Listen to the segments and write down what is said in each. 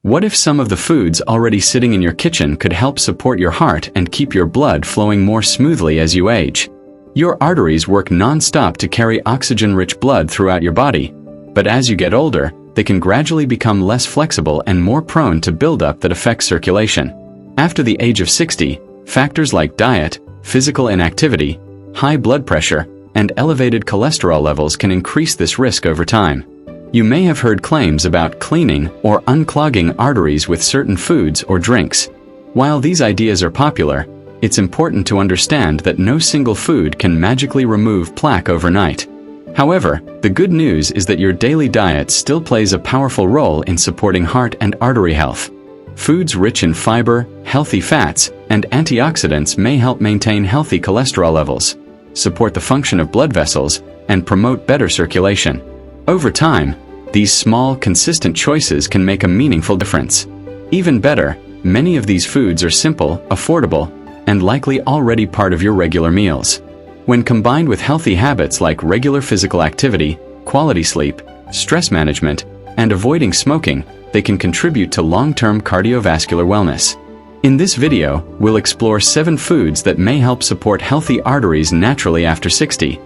What if some of the foods already sitting in your kitchen could help support your heart and keep your blood flowing more smoothly as you age? Your arteries work non-stop to carry oxygen-rich blood throughout your body, but as you get older, they can gradually become less flexible and more prone to buildup that affects circulation. After the age of 60, factors like diet, physical inactivity, high blood pressure, and elevated cholesterol levels can increase this risk over time. You may have heard claims about cleaning or unclogging arteries with certain foods or drinks. While these ideas are popular, it's important to understand that no single food can magically remove plaque overnight. However, the good news is that your daily diet still plays a powerful role in supporting heart and artery health. Foods rich in fiber, healthy fats, and antioxidants may help maintain healthy cholesterol levels, support the function of blood vessels, and promote better circulation. Over time, these small, consistent choices can make a meaningful difference. Even better, many of these foods are simple, affordable, and likely already part of your regular meals. When combined with healthy habits like regular physical activity, quality sleep, stress management, and avoiding smoking, they can contribute to long-term cardiovascular wellness. In this video, we'll explore 7 foods that may help support healthy arteries naturally after 60,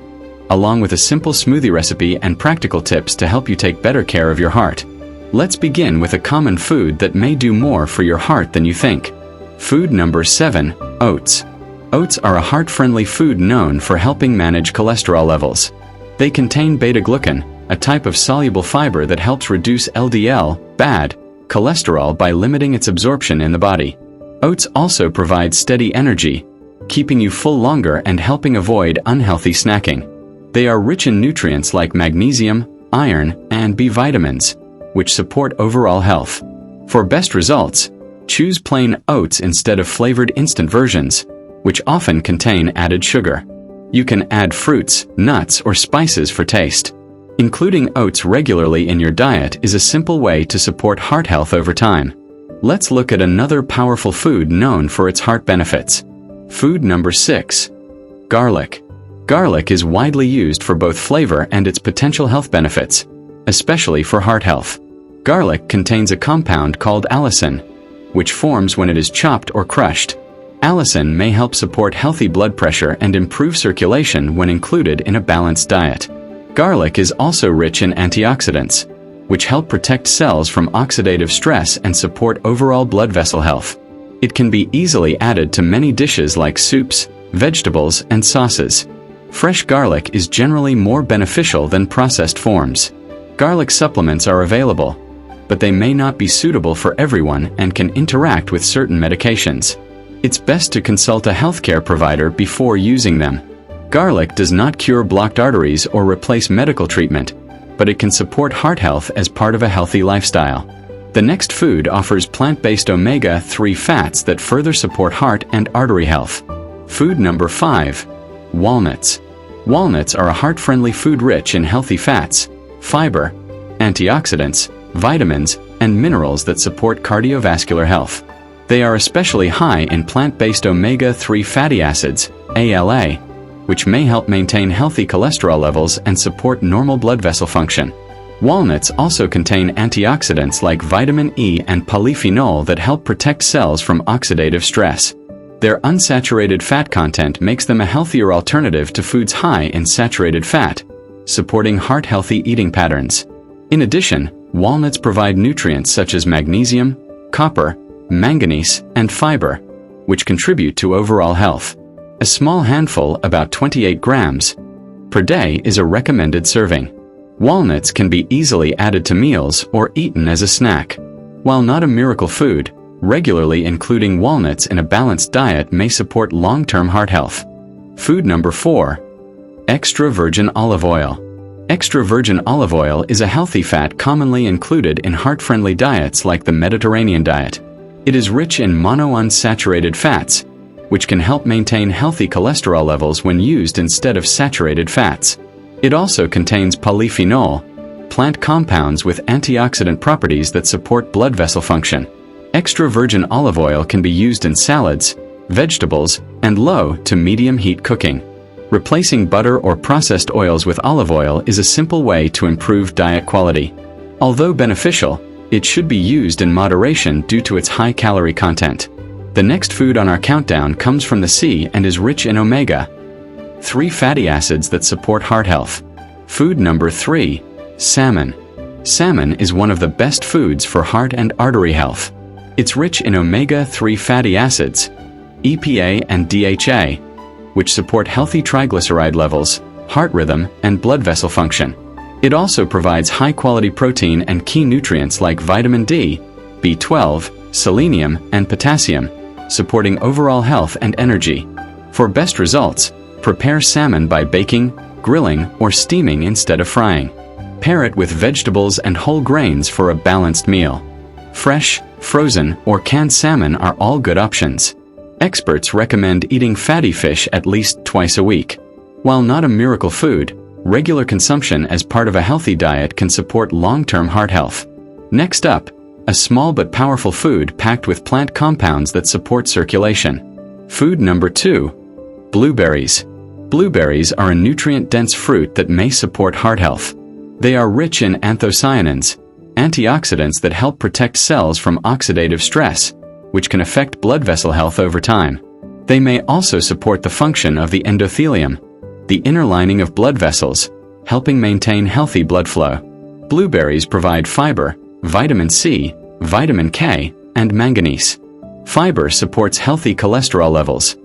along with a simple smoothie recipe and practical tips to help you take better care of your heart. Let's begin with a common food that may do more for your heart than you think. Food number 7, oats. Oats are a heart-friendly food known for helping manage cholesterol levels. They contain beta-glucan, a type of soluble fiber that helps reduce LDL, bad cholesterol by limiting its absorption in the body. Oats also provide steady energy, keeping you full longer and helping avoid unhealthy snacking. They are rich in nutrients like magnesium, iron, and B vitamins, which support overall health. For best results, choose plain oats instead of flavored instant versions, which often contain added sugar. You can add fruits, nuts, or spices for taste. Including oats regularly in your diet is a simple way to support heart health over time. Let's look at another powerful food known for its heart benefits. Food number 6, garlic. Garlic is widely used for both flavor and its potential health benefits, especially for heart health. Garlic contains a compound called allicin, which forms when it is chopped or crushed. Allicin may help support healthy blood pressure and improve circulation when included in a balanced diet. Garlic is also rich in antioxidants, which help protect cells from oxidative stress and support overall blood vessel health. It can be easily added to many dishes like soups, vegetables, and sauces. Fresh garlic is generally more beneficial than processed forms. Garlic supplements are available, but they may not be suitable for everyone and can interact with certain medications. It's best to consult a healthcare provider before using them. Garlic does not cure blocked arteries or replace medical treatment, but it can support heart health as part of a healthy lifestyle. The next food offers plant-based omega-3 fats that further support heart and artery health. Food number 5, walnuts. Walnuts are a heart-friendly food rich in healthy fats, fiber, antioxidants, vitamins, and minerals that support cardiovascular health. They are especially high in plant-based omega-3 fatty acids, ALA, which may help maintain healthy cholesterol levels and support normal blood vessel function. Walnuts also contain antioxidants like vitamin E and polyphenol that help protect cells from oxidative stress. Their unsaturated fat content makes them a healthier alternative to foods high in saturated fat, supporting heart-healthy eating patterns. In addition, walnuts provide nutrients such as magnesium, copper, manganese, and fiber, which contribute to overall health. A small handful, about 28 grams per day, is a recommended serving. Walnuts can be easily added to meals or eaten as a snack. While not a miracle food, regularly including walnuts in a balanced diet may support long-term heart health. Food number 4, extra virgin olive oil. Extra virgin olive oil is a healthy fat commonly included in heart-friendly diets like the Mediterranean diet. It is rich in monounsaturated fats, which can help maintain healthy cholesterol levels when used instead of saturated fats. It also contains polyphenol, plant compounds with antioxidant properties that support blood vessel function. Extra virgin olive oil can be used in salads, vegetables, and low to medium heat cooking. Replacing butter or processed oils with olive oil is a simple way to improve diet quality. Although beneficial, It should be used in moderation due to its high calorie content. The next food on our countdown comes from the sea and is rich in omega-3 fatty acids that support heart health. Food number 3, salmon. Salmon is one of the best foods for heart and artery health. It's rich in omega-3 fatty acids, EPA and DHA, which support healthy triglyceride levels, heart rhythm, and blood vessel function. It also provides high-quality protein and key nutrients like vitamin D, B12, selenium, and potassium, supporting overall health and energy. For best results, prepare salmon by baking, grilling, or steaming instead of frying. Pair it with vegetables and whole grains for a balanced meal. Fresh, frozen, or canned salmon are all good options. Experts recommend eating fatty fish at least twice a week. While not a miracle food, regular consumption as part of a healthy diet can support long-term heart health. Next up, a small but powerful food packed with plant compounds that support circulation. Food number 2, blueberries. Blueberries are a nutrient-dense fruit that may support heart health. They are rich in anthocyanins, antioxidants that help protect cells from oxidative stress, which can affect blood vessel health over time. They may also support the function of the endothelium, the inner lining of blood vessels, helping maintain healthy blood flow. Blueberries provide fiber, vitamin C, vitamin K, and manganese. Fiber supports healthy cholesterol levels,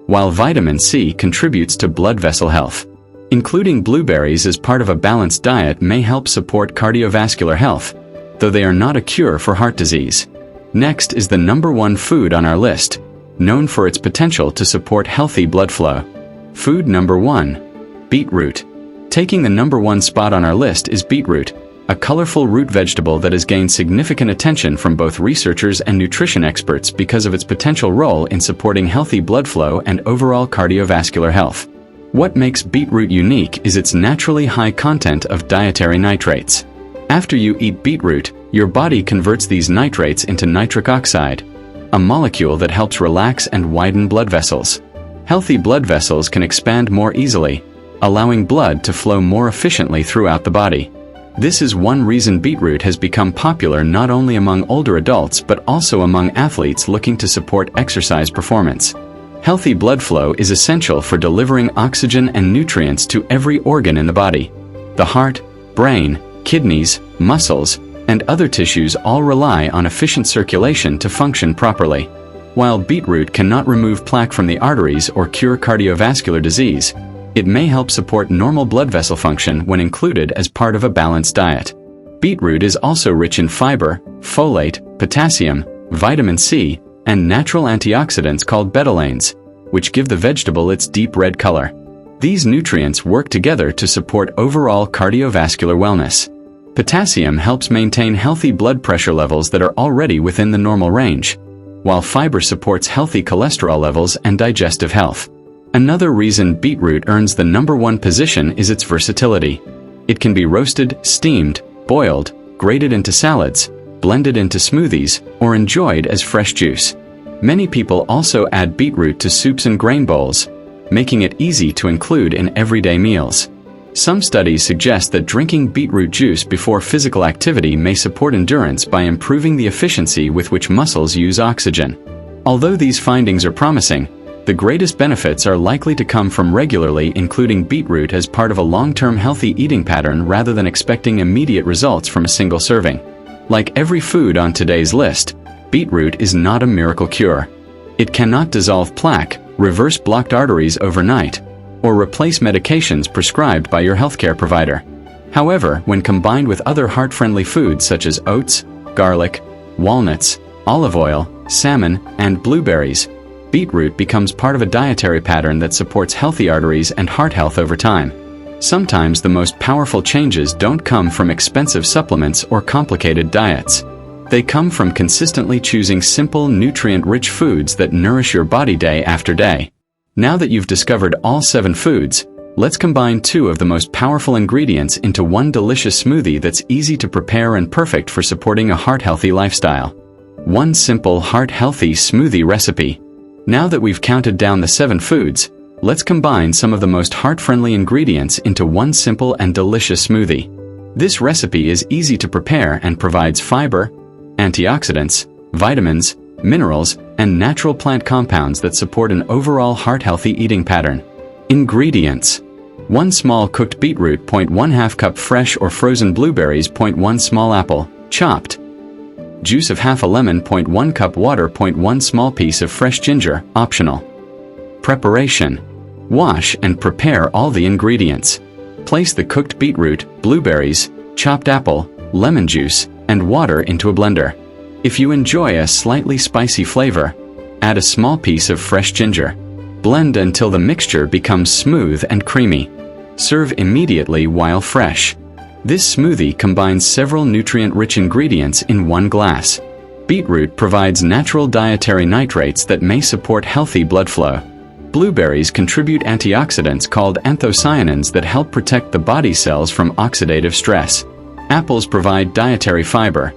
while vitamin C contributes to blood vessel health. Including blueberries as part of a balanced diet may help support cardiovascular health, though they are not a cure for heart disease. Next is the number 1 food on our list, known for its potential to support healthy blood flow. Food number 1, beetroot. Taking the number 1 spot on our list is beetroot, a colorful root vegetable that has gained significant attention from both researchers and nutrition experts because of its potential role in supporting healthy blood flow and overall cardiovascular health. What makes beetroot unique is its naturally high content of dietary nitrates. After you eat beetroot, your body converts these nitrates into nitric oxide, a molecule that helps relax and widen blood vessels. Healthy blood vessels can expand more easily, allowing blood to flow more efficiently throughout the body. This is one reason beetroot has become popular not only among older adults but also among athletes looking to support exercise performance. Healthy blood flow is essential for delivering oxygen and nutrients to every organ in the body. The heart, brain, kidneys, muscles, and other tissues all rely on efficient circulation to function properly. While beetroot cannot remove plaque from the arteries or cure cardiovascular disease, it may help support normal blood vessel function when included as part of a balanced diet. Beetroot is also rich in fiber, folate, potassium, vitamin C, and natural antioxidants called betalains, which give the vegetable its deep red color. These nutrients work together to support overall cardiovascular wellness. Potassium helps maintain healthy blood pressure levels that are already within the normal range, while fiber supports healthy cholesterol levels and digestive health. Another reason beetroot earns the number 1 position is its versatility. It can be roasted, steamed, boiled, grated into salads, blended into smoothies, or enjoyed as fresh juice. Many people also add beetroot to soups and grain bowls, making it easy to include in everyday meals. Some studies suggest that drinking beetroot juice before physical activity may support endurance by improving the efficiency with which muscles use oxygen. Although these findings are promising, the greatest benefits are likely to come from regularly including beetroot as part of a long-term healthy eating pattern rather than expecting immediate results from a single serving. Like every food on today's list, beetroot is not a miracle cure. It cannot dissolve plaque, reverse blocked arteries overnight, or replace medications prescribed by your healthcare provider. However, when combined with other heart-friendly foods such as oats, garlic, walnuts, olive oil, salmon, and blueberries, beetroot becomes part of a dietary pattern that supports healthy arteries and heart health over time. Sometimes the most powerful changes don't come from expensive supplements or complicated diets. They come from consistently choosing simple, nutrient-rich foods that nourish your body day after day. Now that you've discovered all 7 foods, let's combine 2 of the most powerful ingredients into one delicious smoothie that's easy to prepare and perfect for supporting a heart-healthy lifestyle. One simple heart-healthy smoothie recipe. Now that we've counted down the 7 foods, let's combine some of the most heart-friendly ingredients into one simple and delicious smoothie. This recipe is easy to prepare and provides fiber, antioxidants, vitamins, minerals, and natural plant compounds that support an overall heart-healthy eating pattern. Ingredients: 1 small cooked beetroot, 0.1 cup fresh or frozen blueberries, 0.1 small apple, chopped. Juice of half a lemon, 0.1 cup water, 0.1 small piece of fresh ginger, optional. Preparation: wash and prepare all the ingredients. Place the cooked beetroot, blueberries, chopped apple, lemon juice, and water into a blender. If you enjoy a slightly spicy flavor, add a small piece of fresh ginger. Blend until the mixture becomes smooth and creamy. Serve immediately while fresh. This smoothie combines several nutrient-rich ingredients in one glass. Beetroot provides natural dietary nitrates that may support healthy blood flow. Blueberries contribute antioxidants called anthocyanins that help protect the body cells from oxidative stress. Apples provide dietary fiber,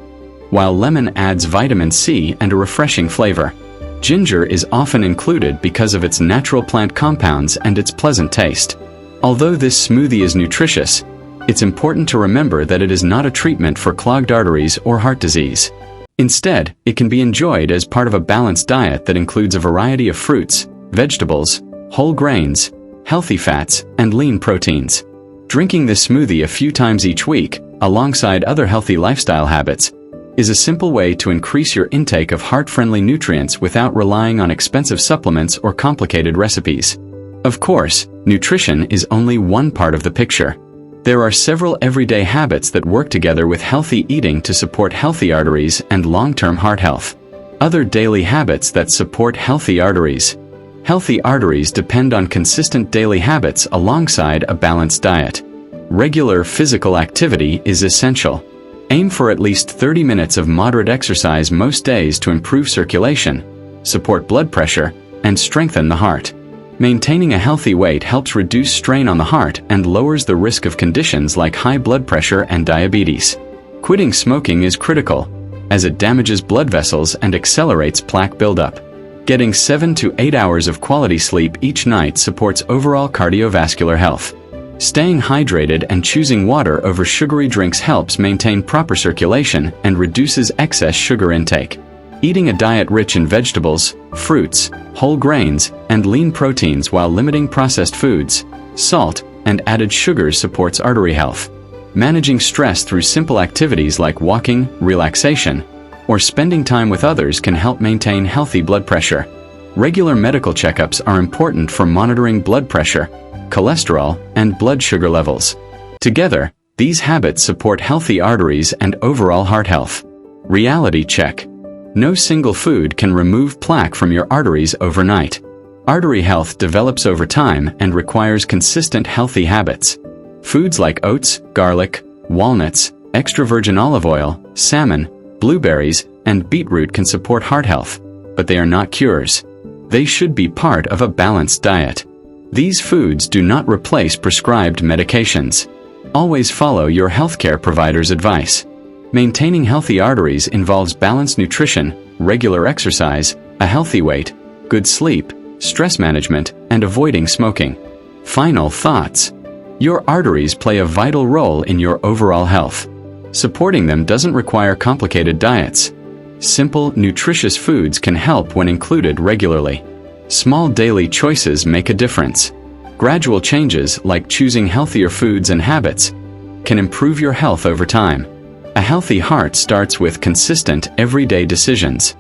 while lemon adds vitamin C and a refreshing flavor. Ginger is often included because of its natural plant compounds and its pleasant taste. Although this smoothie is nutritious, it's important to remember that it is not a treatment for clogged arteries or heart disease. Instead, it can be enjoyed as part of a balanced diet that includes a variety of fruits, vegetables, whole grains, healthy fats, and lean proteins. Drinking this smoothie a few times each week, alongside other healthy lifestyle habits, is a simple way to increase your intake of heart-friendly nutrients without relying on expensive supplements or complicated recipes. Of course, nutrition is only one part of the picture. There are several everyday habits that work together with healthy eating to support healthy arteries and long-term heart health. Other daily habits that support healthy arteries. Healthy arteries depend on consistent daily habits alongside a balanced diet. Regular physical activity is essential. Aim for at least 30 minutes of moderate exercise most days to improve circulation, support blood pressure, and strengthen the heart. Maintaining a healthy weight helps reduce strain on the heart and lowers the risk of conditions like high blood pressure and diabetes. Quitting smoking is critical, as it damages blood vessels and accelerates plaque buildup. Getting 7 to 8 hours of quality sleep each night supports overall cardiovascular health. Staying hydrated and choosing water over sugary drinks helps maintain proper circulation and reduces excess sugar intake. Eating a diet rich in vegetables, fruits, whole grains, and lean proteins while limiting processed foods, salt, and added sugars supports artery health. Managing stress through simple activities like walking, relaxation, or spending time with others can help maintain healthy blood pressure. Regular medical checkups are important for monitoring blood pressure, cholesterol, and blood sugar levels. Together, these habits support healthy arteries and overall heart health. Reality check. No single food can remove plaque from your arteries overnight. Artery health develops over time and requires consistent healthy habits. Foods like oats, garlic, walnuts, extra virgin olive oil, salmon, blueberries, and beetroot can support heart health, but they are not cures. They should be part of a balanced diet. These foods do not replace prescribed medications. Always follow your healthcare provider's advice. Maintaining healthy arteries involves balanced nutrition, regular exercise, a healthy weight, good sleep, stress management, and avoiding smoking. Final thoughts. Your arteries play a vital role in your overall health. Supporting them doesn't require complicated diets. Simple, nutritious foods can help when included regularly. Small daily choices make a difference. Gradual changes, like choosing healthier foods and habits, can improve your health over time. A healthy heart starts with consistent, everyday decisions.